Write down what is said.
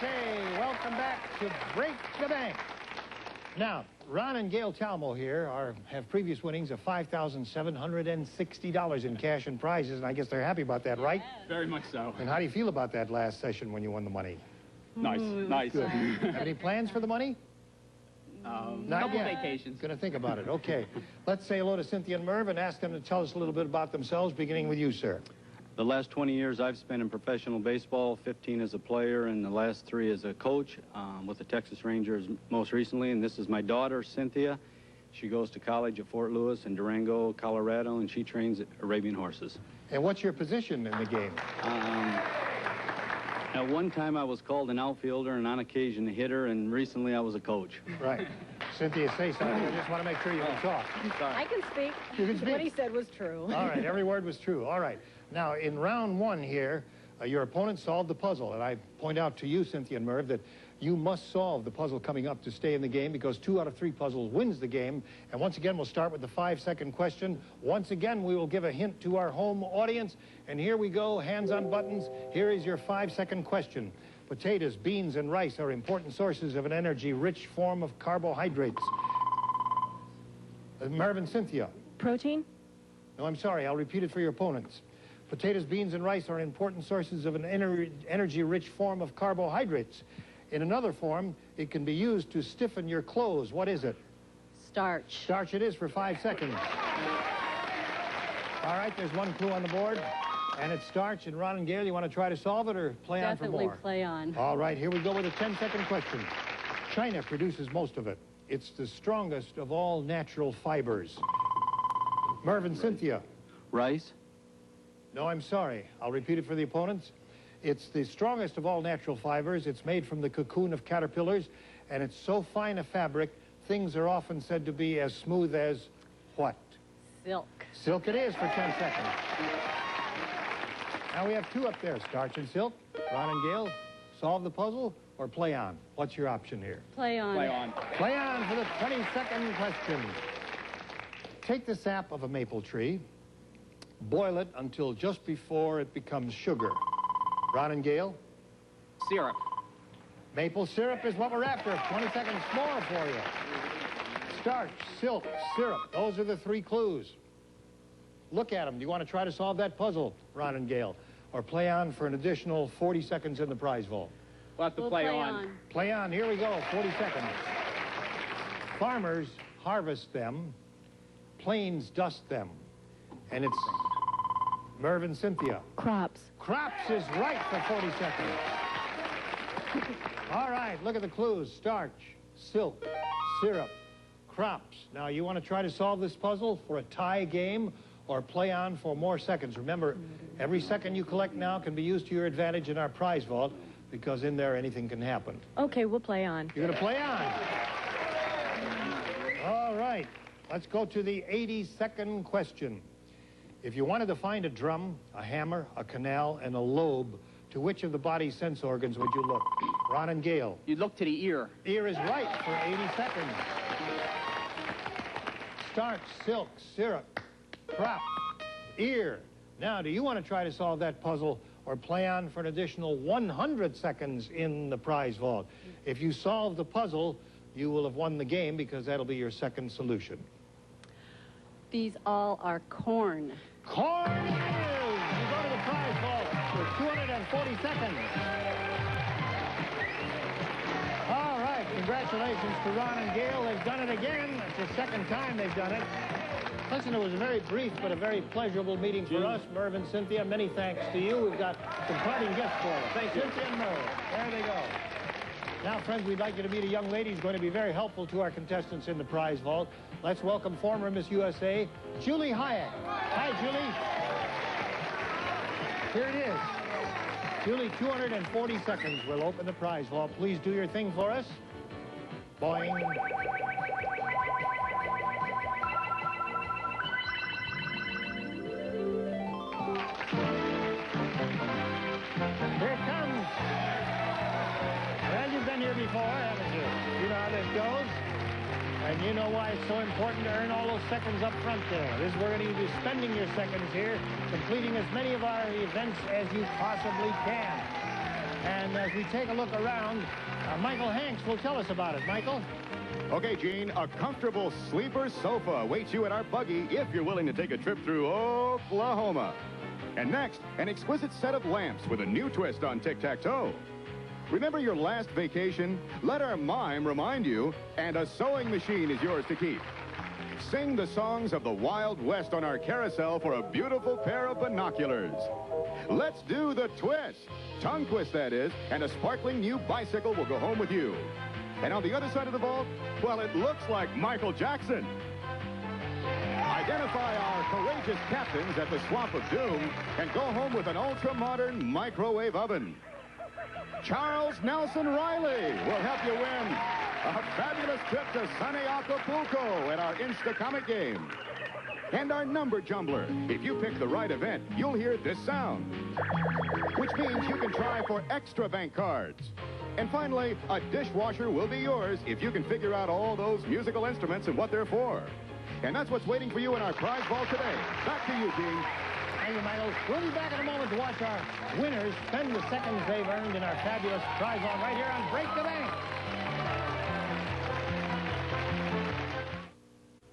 Okay, welcome back to Break the Bank. Now, Ron and Gail Talmo here have previous winnings of $5,760 in cash and prizes, and I guess they're happy about that, right? Very much so. And how do you feel about that last session when you won the money? Nice, nice. Good. Have any plans for the money? Not couple yet. vacations. Going to think about it. Okay. Let's say hello to Cynthia and Merv and ask them to tell us a little bit about themselves, beginning with you, sir. The last 20 years I've spent in professional baseball, 15 as a player, and the last 3 as a coach with the Texas Rangers most recently. And this is my daughter, Cynthia. She goes to college at Fort Lewis in Durango, Colorado, and she trains Arabian horses. And what's your position in the game? At one time I was called an outfielder and on occasion a hitter, and recently I was a coach. Right. Cynthia, say something. I just want to make sure you can talk. Sorry. I can speak. You can speak. What he said was true. All right, every word was true. All right. Now, in round 1 here, your opponent solved the puzzle. And I point out to you, Cynthia and Merv, that you must solve the puzzle coming up to stay in the game, because 2 out of 3 puzzles wins the game. And once again, we'll start with the 5-second question. Once again, we will give a hint to our home audience. And here we go, hands on buttons. Here is your 5-second question. Potatoes, beans, and rice are important sources of an energy-rich form of carbohydrates. Merv and Cynthia. Protein? No, I'm sorry. I'll repeat it for your opponents. Potatoes, beans, and rice are important sources of an energy-rich form of carbohydrates. In another form, it can be used to stiffen your clothes. What is it? Starch. Starch it is for 5 seconds. All right, there's 1 clue on the board, and it's starch. And Ron and Gail, you want to try to solve it or play on for more? Definitely play on. All right, here we go with a 10-second question. China produces most of it. It's the strongest of all natural fibers. Merv and Cynthia. Rice? No, I'm sorry. I'll repeat it for the opponents. It's the strongest of all natural fibers. It's made from the cocoon of caterpillars, and it's so fine a fabric, things are often said to be as smooth as what? Silk. Silk it is for 10 seconds. Now we have 2 up there, starch and silk. Ron and Gail, solve the puzzle or play on? What's your option here? Play on. Play on. Play on for the 20-second question. Take the sap of a maple tree, boil it until just before it becomes sugar. Ron and Gail? Syrup. Maple syrup is what we're after. 20 seconds more for you. Starch, silk, syrup. Those are the 3 clues. Look at them. Do you want to try to solve that puzzle, Ron and Gail? Or play on for an additional 40 seconds in the prize vault? We'll have to play on. Play on. Here we go. 40 seconds. Farmers harvest them. Planes dust them. And it's Merv and Cynthia. Crops. Crops is right for 40 seconds. All right, look at the clues. Starch, silk, syrup, crops. Now, you want to try to solve this puzzle for a tie game or play on for more seconds. Remember, every second you collect now can be used to your advantage in our prize vault, because in there anything can happen. Okay, we'll play on. You're going to play on. All right, let's go to the 80-second question. If you wanted to find a drum, a hammer, a canal, and a lobe, to which of the body's sense organs would you look? Ron and Gail. You look to the ear. Ear is right for 80 seconds. Starch, silk, syrup, crop, ear. Now, do you want to try to solve that puzzle or play on for an additional 100 seconds in the prize vault? If you solve the puzzle, you will have won the game, because that'll be your second solution. These all are corn. Corn it is! You go to the prize vault for 240 seconds. All right, congratulations to Ron and Gail. They've done it again. It's the 2nd time they've done it. Listen, it was a very brief but a very pleasurable meeting for us. Merv and Cynthia, many thanks to you. We've got some parting gifts for us. Thank you. Cynthia and Merv. There they go. Now, friends, we'd like you to meet a young lady who's going to be very helpful to our contestants in the prize vault. Let's welcome former Miss USA, Julie Hayek. Hi, Julie. Here it is. Julie, 240 seconds. We'll open the prize vault. Please do your thing for us. Boing. Here it comes. Well, you've been here before, haven't you? You know how this goes. And you know why it's so important to earn all those seconds up front there. This is where you're going to be spending your seconds here, completing as many of our events as you possibly can. And as we take a look around, Michael Hanks will tell us about it. Michael? Okay, Gene, a comfortable sleeper sofa awaits you at our buggy if you're willing to take a trip through Oklahoma. And next, an exquisite set of lamps with a new twist on tic-tac-toe. Remember your last vacation? Let our mime remind you, and a sewing machine is yours to keep. Sing the songs of the Wild West on our carousel for a beautiful pair of binoculars. Let's do the twist. Tongue twist, that is, and a sparkling new bicycle will go home with you. And on the other side of the vault, well, it looks like Michael Jackson. Identify our courageous captains at the Swamp of Doom and go home with an ultra-modern microwave oven. Charles Nelson Riley will help you win a fabulous trip to sunny Acapulco at our Insta-Comic game. And our number jumbler. If you pick the right event, you'll hear this sound, which means you can try for extra bank cards. And finally, a dishwasher will be yours if you can figure out all those musical instruments and what they're for. And that's what's waiting for you in our prize vault today. Back to you, Gene. Thank you, Michael. We'll be back in a moment to watch our winners spend the seconds they've earned in our fabulous prize vault right here on Break the Bank.